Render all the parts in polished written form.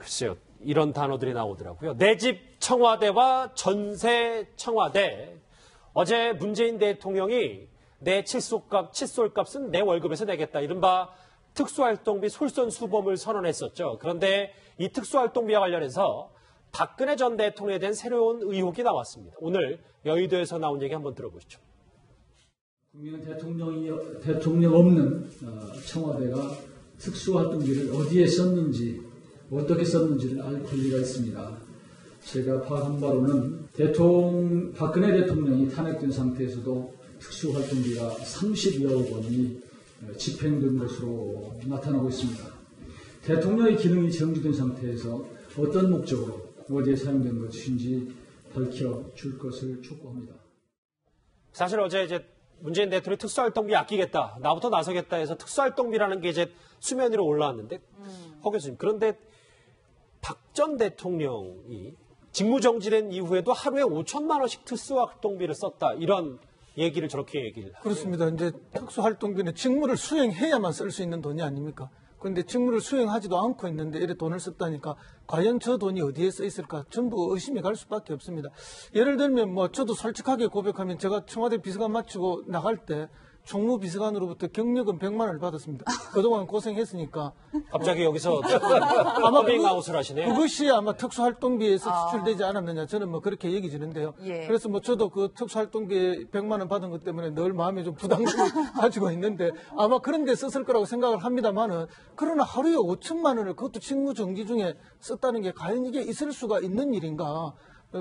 글쎄요. 이런 단어들이 나오더라고요. 내 집 청와대와 전세 청와대. 어제 문재인 대통령이 내 칫솔값은 내 월급에서 내겠다. 이른바 특수활동비 솔선수범을 선언했었죠. 그런데 이 특수활동비와 관련해서 박근혜 전 대통령에 대한 새로운 의혹이 나왔습니다. 오늘 여의도에서 나온 얘기 한번 들어보시죠. 국민은 대통령 없는 청와대가 특수활동비를 어디에 썼는지 어떻게 썼는지를 알 권리가 있습니다. 제가 파악한 바로는 박근혜 대통령이 탄핵된 상태에서도 특수활동비가 30여억 원이 집행된 것으로 나타나고 있습니다. 대통령의 기능이 정지된 상태에서 어떤 목적으로 어디에 사용된 것인지 밝혀줄 것을 촉구합니다. 사실 어제 이제 문재인 대통령이 특수활동비 아끼겠다, 나부터 나서겠다 해서 특수활동비라는 게 이제 수면 위로 올라왔는데, 허 교수님, 그런데 박 전 대통령이 직무정지된 이후에도 하루에 5천만 원씩 특수활동비를 썼다, 이런 얘기를 저렇게 얘기를 하죠. 그렇습니다. 이제 특수활동비는 직무를 수행해야만 쓸 수 있는 돈이 아닙니까? 그런데 직무를 수행하지도 않고 있는데 이래 돈을 썼다니까 과연 저 돈이 어디에 써 있을까? 전부 의심이 갈 수밖에 없습니다. 예를 들면 저도 솔직하게 고백하면 제가 청와대 비서관 마치고 나갈 때 총무비서관으로부터 경력은 100만 원을 받았습니다. 그동안 고생했으니까. 갑자기 여기서 커밍아웃을 하시네요. 그것이 아마 특수활동비에서 지출되지 않았느냐. 저는 그렇게 얘기지는데요. 예. 그래서 저도 그 특수활동비 100만 원 받은 것 때문에 늘 마음에 좀 부담감을 가지고 있는데 아마 그런 데 썼을 거라고 생각을 합니다만은 그러나 하루에 5천만 원을 그것도 직무 정지 중에 썼다는 게 과연 이게 있을 수가 있는 일인가.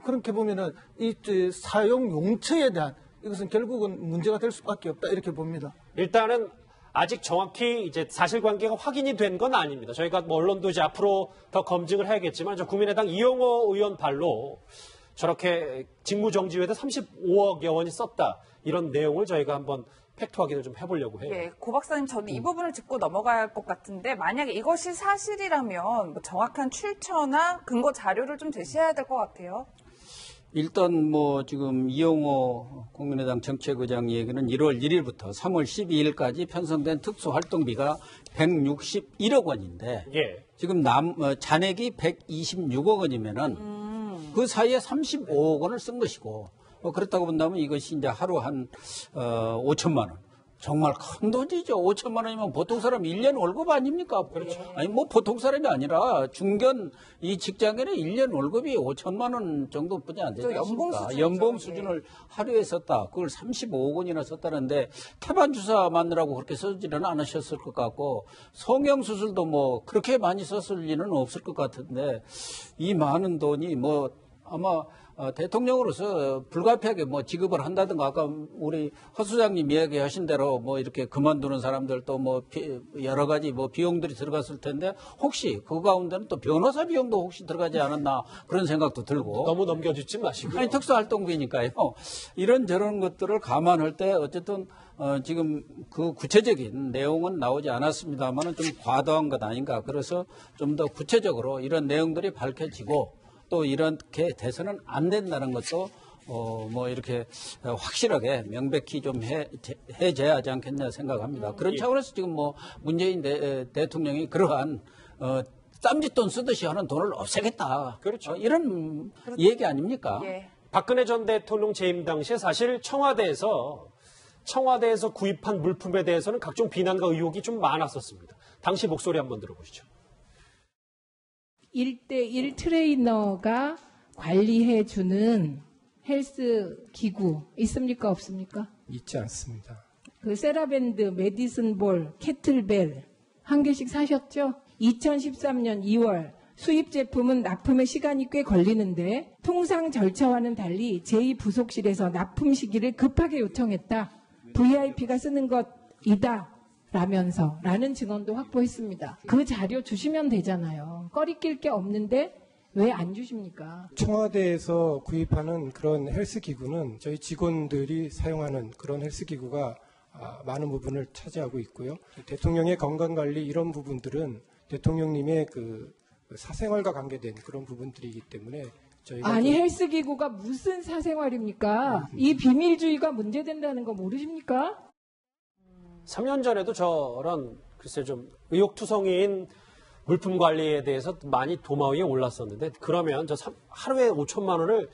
그렇게 보면은 이 사용 용처에 대한 이것은 결국은 문제가 될 수밖에 없다 이렇게 봅니다. 일단은 아직 정확히 이제 사실관계가 확인이 된 건 아닙니다. 저희가 언론도 이제 앞으로 더 검증을 해야겠지만 국민의당 이용호 의원 발로 저렇게 직무정지에도 35억여 원이 썼다 이런 내용을 저희가 한번 팩트 확인을 좀 해보려고 해요. 예, 고 박사님 저는 이 부분을 짚고 넘어갈 것 같은데 만약에 이것이 사실이라면 정확한 출처나 근거 자료를 좀 제시해야 될 것 같아요. 일단 지금 이용호 국민의당 정책의장 얘기는 1월 1일부터 3월 12일까지 편성된 특수활동비가 161억 원인데 예. 지금 잔액이 126억 원이면은 그 사이에 35억 원을 쓴 것이고 그렇다고 본다면 이것이 이제 하루 한 5천만 원. 정말 큰 돈이죠. 5천만 원이면 보통 사람 1년 월급 아닙니까? 그렇죠. 아니, 보통 사람이 아니라 중견 이 직장인의 1년 월급이 5천만 원 정도뿐이 안 되지 않습니까? 연봉 수준을 하루에 썼다. 그걸 35억 원이나 썼다는데 태반 주사 맞느라고 그렇게 쓰지는 않으셨을 것 같고 성형수술도 그렇게 많이 썼을 리는 없을 것 같은데 이 많은 돈이 아마 대통령으로서 불가피하게 지급을 한다든가 아까 우리 허 수장님 이야기하신 대로 이렇게 그만두는 사람들도 여러 가지 비용들이 들어갔을 텐데 혹시 그 가운데는 또 변호사 비용도 혹시 들어가지 않았나 그런 생각도 들고 너무 넘겨주지 마시고요. 아니 특수활동비니까요. 이런저런 것들을 감안할 때 어쨌든 지금 그 구체적인 내용은 나오지 않았습니다만은 좀 과도한 것 아닌가. 그래서 좀 더 구체적으로 이런 내용들이 밝혀지고 또 이렇게 돼서는 안 된다는 것도 이렇게 확실하게 명백히 좀 해제해야 하지 않겠냐 생각합니다. 그런 차원에서 지금 문재인 대통령이 그러한 쌈짓돈 쓰듯이 하는 돈을 없애겠다. 그렇죠. 이런 얘기 아닙니까? 예. 박근혜 전 대통령 재임 당시에 사실 청와대에서 구입한 물품에 대해서는 각종 비난과 의혹이 좀 많았었습니다. 당시 목소리 한번 들어보시죠. 1대1 트레이너가 관리해주는 헬스 기구 있습니까? 없습니까? 있지 않습니다. 그 세라밴드, 메디슨 볼, 캐틀벨 한 개씩 사셨죠? 2013년 2월 수입 제품은 납품에 시간이 꽤 걸리는데 통상 절차와는 달리 제2부속실에서 납품 시기를 급하게 요청했다. VIP가 쓰는 것이다. 라는 증언도 확보했습니다. 그 자료 주시면 되잖아요. 꺼리낄 게 없는데 왜 안 주십니까? 청와대에서 구입하는 그런 헬스기구는 저희 직원들이 사용하는 그런 헬스기구가 많은 부분을 차지하고 있고요. 대통령의 건강관리 이런 부분들은 대통령님의 그 사생활과 관계된 그런 부분들이기 때문에 저희가 아니 헬스기구가 무슨 사생활입니까? 이 비밀주의가 문제된다는 거 모르십니까? 3년 전에도 저런 글쎄 좀 의혹투성이인 물품 관리에 대해서 많이 도마 위에 올랐었는데 그러면 저 하루에 5천만 원을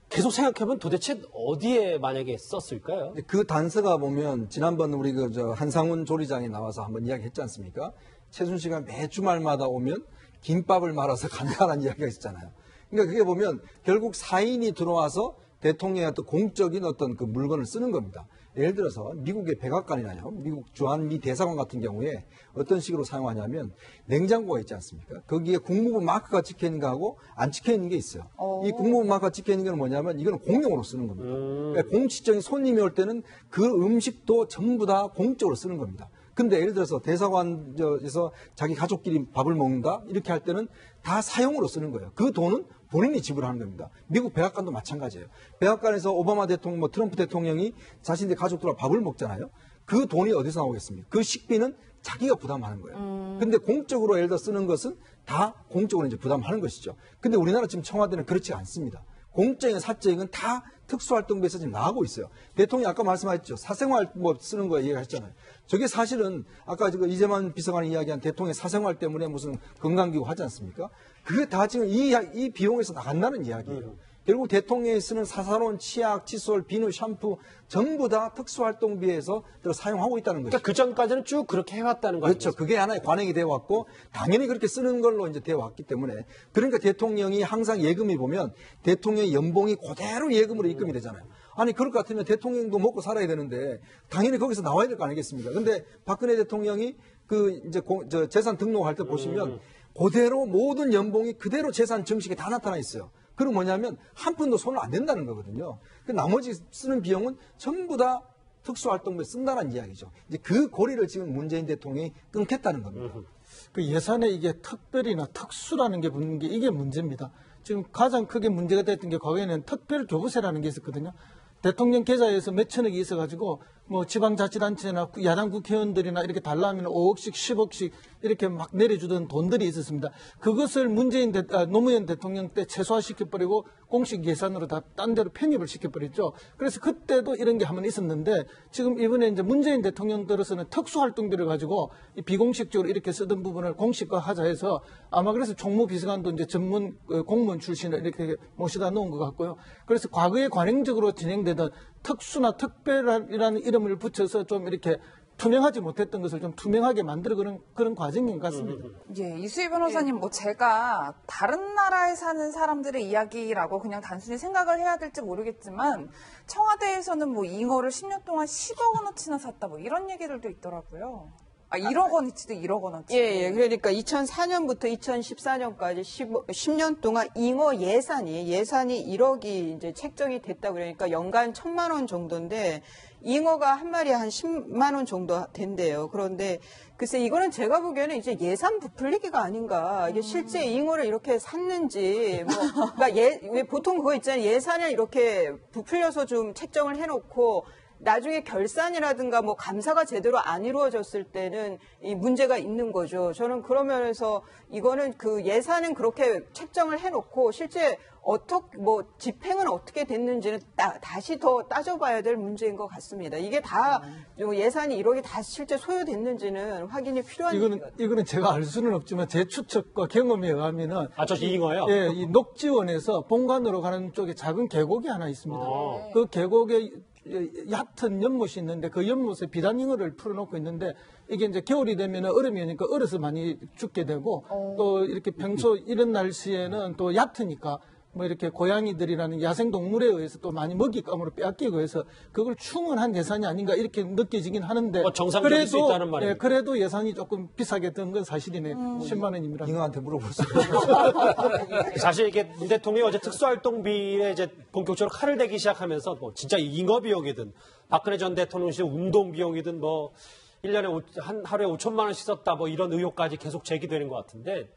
계속 생각해보면 도대체 어디에 만약에 썼을까요? 그 단서가 보면 지난번 우리 한상훈 조리장에 나와서 한번 이야기했지 않습니까? 최순실가 매 주말마다 오면 김밥을 말아서 간다는 이야기가 있었잖아요. 그러니까 그게 보면 결국 사인이 들어와서 대통령의 어떤 공적인 어떤 그 물건을 쓰는 겁니다. 예를 들어서 미국의 백악관이나요, 미국 주한미 대사관 같은 경우에 어떤 식으로 사용하냐면 냉장고가 있지 않습니까? 거기에 국무부 마크가 찍혀 있는 거하고 안 찍혀 있는 게 있어요. 이 국무부 마크가 찍혀 있는 건 뭐냐면 이거는 공용으로 쓰는 겁니다. 그러니까 공식적인 손님이 올 때는 그 음식도 전부 다 공적으로 쓰는 겁니다. 근데 예를 들어서 대사관에서 자기 가족끼리 밥을 먹는다 이렇게 할 때는 다 사용으로 쓰는 거예요. 그 돈은 본인이 지불하는 겁니다. 미국 백악관도 마찬가지예요. 백악관에서 오바마 대통령, 트럼프 대통령이 자신들 가족들과 밥을 먹잖아요. 그 돈이 어디서 나오겠습니까? 그 식비는 자기가 부담하는 거예요. 근데 공적으로 예를 들어 쓰는 것은 다 공적으로 이제 부담하는 것이죠. 근데 우리나라 지금 청와대는 그렇지 않습니다. 공적인 사적인 다 특수활동비에서 지금 나가고 있어요. 대통령이 아까 말씀하셨죠. 사생활 쓰는 거 얘기하셨잖아요. 저게 사실은 아까 이재만 비서관이 이야기한 대통령의 사생활 때문에 무슨 건강기구 하지 않습니까? 그게 다 지금 이 비용에서 나간다는 이야기예요. 결국 대통령이 쓰는 사사로운 치약, 칫솔, 비누, 샴푸 전부 다 특수활동비에서 사용하고 있다는 거죠. 그러니까 그 전까지는 쭉 그렇게 해왔다는 거죠. 그렇죠. 그게 하나의 관행이 되어 왔고 당연히 그렇게 쓰는 걸로 이제 되어 왔기 때문에 그러니까 대통령이 항상 예금이 보면 대통령의 연봉이 그대로 예금으로 입금이 되잖아요. 아니 그럴 것 같으면 대통령도 먹고 살아야 되는데 당연히 거기서 나와야 될 거 아니겠습니까? 근데 박근혜 대통령이 저 재산 등록할 때 보시면 그대로 모든 연봉이 그대로 재산 정식에 다 나타나 있어요. 그럼 뭐냐면 한 푼도 손을 안 댄다는 거거든요. 그 나머지 쓰는 비용은 전부 다 특수활동비에 쓴다는 이야기죠. 이제 그 고리를 지금 문재인 대통령이 끊겠다는 겁니다. 그 예산에 이게 특별이나 특수라는 게 붙는 게 이게 문제입니다. 지금 가장 크게 문제가 됐던 게 과거에는 특별교부세라는 게 있었거든요. 대통령 계좌에서 몇천억이 있어가지고 뭐 지방자치단체나 야당 국회의원들이나 이렇게 달라면 5억씩 10억씩 이렇게 막 내려주던 돈들이 있었습니다. 그것을 노무현 대통령 때 최소화시켜버리고 공식 예산으로 다 딴 데로 편입을 시켜버렸죠. 그래서 그때도 이런 게 한번 있었는데 지금 이번에 이제 문재인 대통령 들어서는 특수활동비를 가지고 비공식적으로 이렇게 쓰던 부분을 공식화하자 해서 아마 그래서 총무비서관도 이제 전문 공무원 출신을 이렇게 모셔다 놓은 것 같고요. 그래서 과거에 관행적으로 진행되던 특수나 특별이라는 이름을 붙여서 좀 이렇게 투명하지 못했던 것을 좀 투명하게 만들어 그런 과정인 것 같습니다. 예, 이수희 변호사님, 제가 다른 나라에 사는 사람들의 이야기라고 그냥 단순히 생각을 해야 될지 모르겠지만 청와대에서는 잉어를 10년 동안 10억 원어치나 샀다 이런 얘기들도 있더라고요. 1억 원어치도 1억 원어치. 예, 그러니까 2004년부터 2014년까지 10년 동안 잉어 예산이 1억이 이제 책정이 됐다 그러니까 연간 1,000만 원 정도인데 잉어가 한 마리에 한 10만 원 정도 된대요. 그런데 글쎄 이거는 제가 보기에는 이제 예산 부풀리기가 아닌가. 이게 실제 잉어를 이렇게 샀는지 그러니까 보통 그거 있잖아요. 예산을 이렇게 부풀려서 좀 책정을 해놓고 나중에 결산이라든가 감사가 제대로 안 이루어졌을 때는 이 문제가 있는 거죠. 저는 그러면서 이거는 그 예산은 그렇게 책정을 해놓고 실제 집행은 어떻게 됐는지는 다시 더 따져봐야 될 문제인 것 같습니다. 이게 다 예산이 1억이 다 실제 소요됐는지는 확인이 필요한 일이거든요. 이거는 제가 알 수는 없지만 제 추측과 경험에 의하면은 저 잉어요? 예, 이 녹지원에서 본관으로 가는 쪽에 작은 계곡이 하나 있습니다. 그 계곡에 얕은 연못이 있는데 그 연못에 비단잉어를 풀어놓고 있는데 이게 이제 겨울이 되면 얼음이 오니까 얼어서 많이 죽게 되고 또 이렇게 평소 이런 날씨에는 또 얕으니까 이렇게 고양이들이라는 야생동물에 의해서 또 많이 먹잇감으로 빼앗기고 해서 그걸 충분한 예산이 아닌가 이렇게 느껴지긴 하는데 정상적일 수 있다는 말이에요. 예, 그래도 예산이 조금 비싸게 든 건 사실이네. 10만 원입니다. 잉어한테 물어볼 수 사실 이게 문 대통령이 어제 특수활동비에 이제 본격적으로 칼을 대기 시작하면서 진짜 잉어 비용이든 박근혜 전 대통령실 운동 비용이든 1년에 하루에 5천만 원씩 썼다 이런 의혹까지 계속 제기되는 것 같은데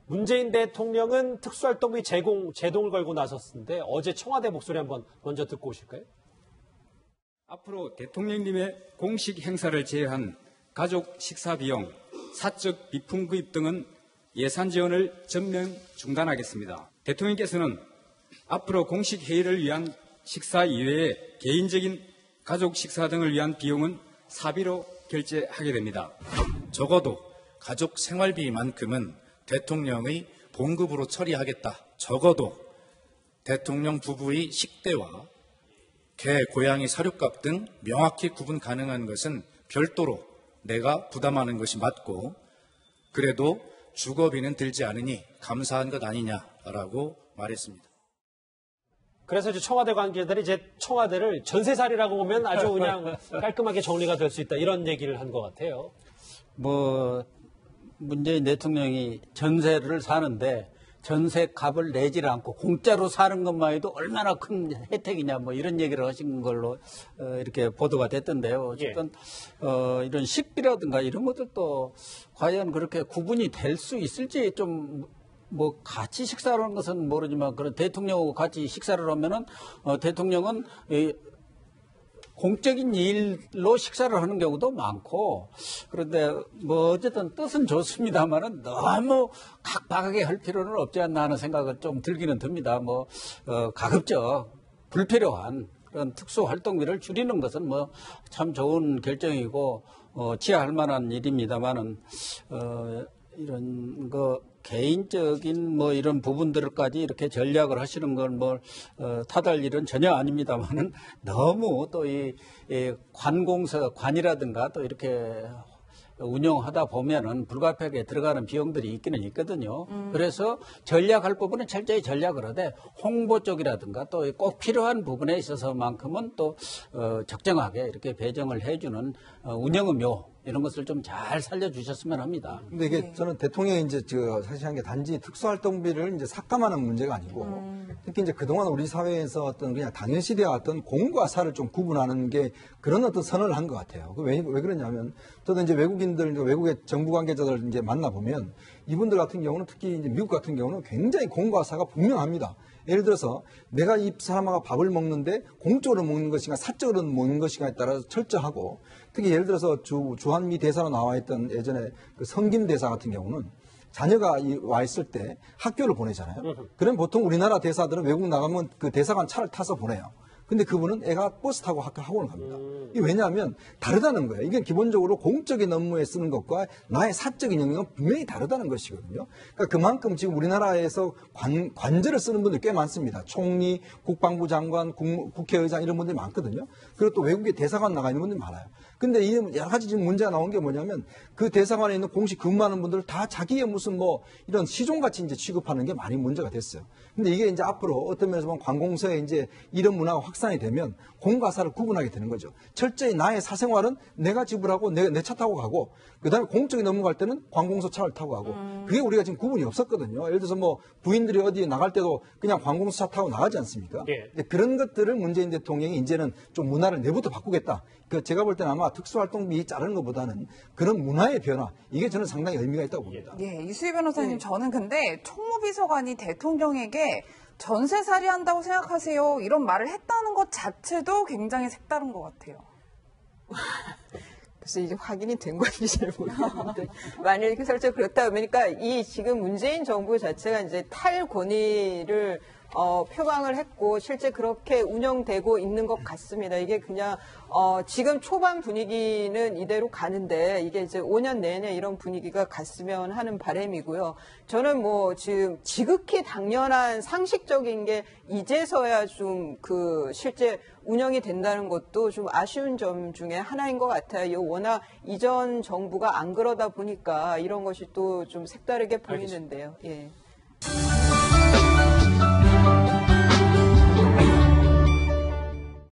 문재인 대통령은 특수활동비 제동을 걸고 나섰는데 어제 청와대 목소리 한번 먼저 듣고 오실까요? 앞으로 대통령님의 공식 행사를 제외한 가족 식사 비용, 사적 비품 구입 등은 예산 지원을 전면 중단하겠습니다. 대통령께서는 앞으로 공식 회의를 위한 식사 이외에 개인적인 가족 식사 등을 위한 비용은 사비로 결제하게 됩니다. 적어도 가족 생활비만큼은 대통령의 봉급으로 처리하겠다. 적어도 대통령 부부의 식대와 개, 고양이 사료값 등 명확히 구분 가능한 것은 별도로 내가 부담하는 것이 맞고 그래도 주거비는 들지 않으니 감사한 것 아니냐라고 말했습니다. 그래서 이제 청와대 관계자들이 이제 청와대를 전세살이라고 보면 아주 그냥 깔끔하게 정리가 될 수 있다 이런 얘기를 한 것 같아요. 뭐 문재인 대통령이 전세를 사는데 전세값을 내지를 않고 공짜로 사는 것만 해도 얼마나 큰 혜택이냐 뭐 이런 얘기를 하신 걸로 이렇게 보도가 됐던데요. 어쨌든 이런 식비라든가 이런 것들도 과연 그렇게 구분이 될 수 있을지 좀 뭐 같이 식사를 하는 것은 모르지만 그런 대통령하고 같이 식사를 하면은 대통령은 공적인 일로 식사를 하는 경우도 많고 그런데 뭐 어쨌든 뜻은 좋습니다만은 너무 각박하게 할 필요는 없지 않나 하는 생각은 좀 들기는 듭니다. 뭐 가급적 불필요한 그런 특수 활동비를 줄이는 것은 뭐 참 좋은 결정이고 지혜할 만한 일입니다만은 이런 거 개인적인 뭐 이런 부분들까지 이렇게 전략을 하시는 건 뭐 탓할 일은 전혀 아닙니다만은 너무 또 이 관공서 관이라든가 또 이렇게 운영하다 보면은 불가피하게 들어가는 비용들이 있기는 있거든요. 그래서 전략할 부분은 철저히 전략을 하되 홍보 쪽이라든가 또 꼭 필요한 부분에 있어서만큼은 또 적정하게 이렇게 배정을 해주는 운영의 묘 이런 것을 좀 잘 살려주셨으면 합니다. 근데 이게 저는 대통령이 이제 사실 한 게 단지 특수활동비를 이제 삭감하는 문제가 아니고 특히 이제 그동안 우리 사회에서 어떤 그냥 당연시 되어왔던 공과 사를 좀 구분하는 게 그런 어떤 선언을 한 것 같아요. 왜 그러냐면 저도 이제 외국의 정부 관계자들 이제 만나보면 이분들 같은 경우는 특히 이제 미국 같은 경우는 굉장히 공과 사가 분명합니다. 예를 들어서 내가 이 사람하고 밥을 먹는데 공적으로 먹는 것인가 사적으로 먹는 것인가에 따라서 철저하고 특히 예를 들어서 주한미 대사로 나와 있던 예전에 그 성김 대사 같은 경우는 자녀가 와 있을 때 학교를 보내잖아요. 그럼 보통 우리나라 대사들은 외국 나가면 그 대사관 차를 타서 보내요. 근데 그분은 애가 버스 타고 학원을 갑니다. 이게 왜냐하면 다르다는 거예요. 이게 기본적으로 공적인 업무에 쓰는 것과 나의 사적인 영역은 분명히 다르다는 것이거든요. 그러니까 그만큼 지금 우리나라에서 관저를 쓰는 분들이 꽤 많습니다. 총리, 국방부 장관, 국회의장 이런 분들이 많거든요. 그리고 또 외국에 대사관 나가 있는 분들이 많아요. 근데 이 여러 가지 지금 문제가 나온 게 뭐냐면 그 대사관에 있는 공식 근무하는 분들을 다 자기의 무슨 뭐 이런 시종같이 이제 취급하는 게 많이 문제가 됐어요. 근데 이게 이제 앞으로 어떤 면에서 보면 관공서에 이제 이런 문화가 확산이 되면 공과 사를 구분하게 되는 거죠. 철저히 나의 사생활은 내가 지불하고 내 차 타고 가고 그다음에 공적인 업무 갈 때는 관공서 차를 타고 가고 그게 우리가 지금 구분이 없었거든요. 예를 들어서 뭐 부인들이 어디에 나갈 때도 그냥 관공서 차 타고 나가지 않습니까? 근데 그런 것들을 문재인 대통령이 이제는 좀 문화를 내부터 바꾸겠다. 제가 볼 때는 아마 특수활동비 자르는 것보다는 그런 문화의 변화 이게 저는 상당히 의미가 있다고 봅니다. 예, 이수희 변호사님 저는 근데 총무비서관이 대통령에게 전세살이 한다고 생각하세요 이런 말을 했다는 것 자체도 굉장히 색다른 것 같아요. 그래서 이제 확인이 된 건지 잘 모르겠는데 만약에 설령 그렇다 보니까 이 지금 문재인 정부 자체가 이제 탈권위를 표방을 했고 실제 그렇게 운영되고 있는 것 같습니다. 이게 그냥 지금 초반 분위기는 이대로 가는데 이게 이제 5년 내내 이런 분위기가 갔으면 하는 바람이고요. 저는 뭐 지금 지극히 당연한 상식적인 게 이제서야 좀 실제 운영이 된다는 것도 좀 아쉬운 점 중에 하나인 것 같아요. 워낙 이전 정부가 안 그러다 보니까 이런 것이 또 좀 색다르게 보이는데요. 예.